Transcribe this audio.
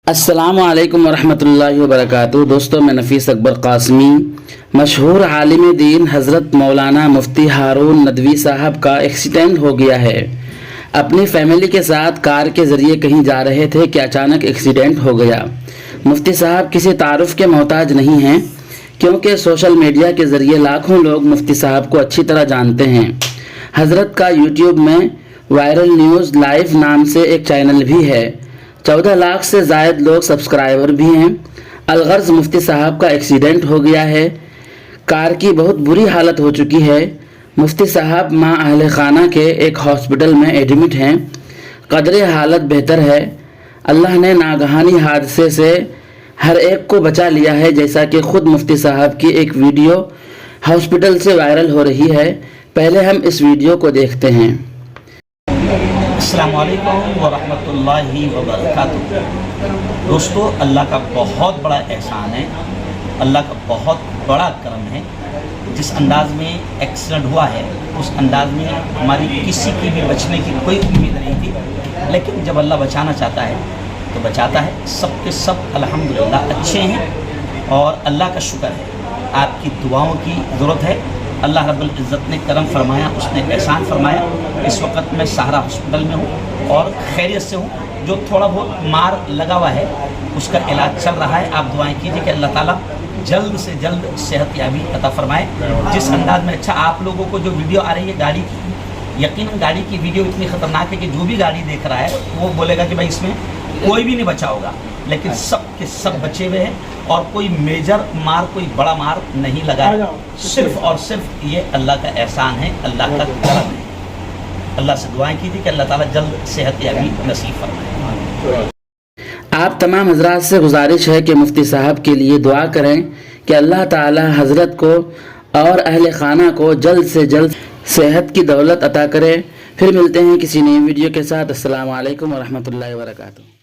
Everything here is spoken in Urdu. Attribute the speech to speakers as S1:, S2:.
S1: السلام علیکم ورحمۃ اللہ وبرکاتہ۔ دوستو، میں نفیس اکبر قاسمی۔ مشہور عالم دین حضرت مولانا مفتی ہارون ندوی صاحب کا ایکسیڈنٹ ہو گیا ہے۔ اپنی فیملی کے ساتھ کار کے ذریعے کہیں جا رہے تھے کہ اچانک ایکسیڈنٹ ہو گیا۔ مفتی صاحب کسی تعارف کے محتاج نہیں ہیں، کیونکہ سوشل میڈیا کے ذریعے لاکھوں لوگ مفتی صاحب کو اچھی طرح جانتے ہیں۔ حضرت کا یوٹیوب میں وائرل نیوز لائیو نام سے ایک چینل بھی ہے۔ 14 لاکھ سے زائد لوگ سبسکرائبر بھی ہیں۔ الغرض مفتی صاحب کا ایکسیڈنٹ ہو گیا ہے۔ کار کی بہت بری حالت ہو چکی ہے۔ مفتی صاحب ماں اہل خانہ کے ایک ہاسپٹل میں ایڈمٹ ہیں۔ قدر حالت بہتر ہے۔ اللہ نے ناگہانی حادثے سے ہر ایک کو بچا لیا ہے، جیسا کہ خود مفتی صاحب کی ایک ویڈیو ہاسپٹل سے وائرل ہو رہی ہے۔ پہلے ہم اس ویڈیو کو دیکھتے ہیں۔
S2: السلام علیکم ورحمۃ اللہ وبرکاتہ۔ دوستو، اللہ کا بہت بڑا احسان ہے، اللہ کا بہت بڑا کرم ہے۔ جس انداز میں ایکسیڈنٹ ہوا ہے اس انداز میں ہماری کسی کی بھی بچنے کی کوئی امید نہیں تھی، لیکن جب اللہ بچانا چاہتا ہے تو بچاتا ہے۔ سب کے سب الحمدللہ اچھے ہیں اور اللہ کا شکر ہے۔ آپ کی دعاؤں کی ضرورت ہے۔ اللہ رب العزت نے کرم فرمایا، اس نے احسان فرمایا۔ اس وقت میں سہارا ہاسپٹل میں ہوں اور خیریت سے ہوں۔ جو تھوڑا بہت مار لگا ہوا ہے اس کا علاج چل رہا ہے۔ آپ دعائیں کیجیے کہ اللہ تعالیٰ جلد سے جلد صحت یابی عطا فرمائے۔ جس انداز میں آپ لوگوں کو جو ویڈیو آ رہی ہے گاڑی کی، یقیناً گاڑی کی ویڈیو اتنی خطرناک ہے کہ جو بھی گاڑی دیکھ رہا ہے وہ بولے گا کہ بھائی اس میں کوئی بھی نہیں بچا ہوگا، لیکن سب کے سب بچے ہوئے ہیں اور کوئی میجر مار، کوئی بڑا مار نہیں لگا ہے۔ صرف اور صرف یہ اللہ کا احسان ہے، اللہ کا کرم ہے۔ اللہ سے دعائیں کی تھی کہ اللہ تعالیٰ جلد صحت یابی نصیب فرمائے۔
S1: آپ تمام حضرات سے گزارش ہے کہ مفتی صاحب کے لیے دعا کریں کہ اللہ تعالی حضرت کو اور اہل خانہ کو جلد سے جلد صحت کی دولت عطا کرے۔ پھر ملتے ہیں کسی نئی ویڈیو کے ساتھ۔ السلام علیکم ورحمۃ اللہ وبرکاتہ۔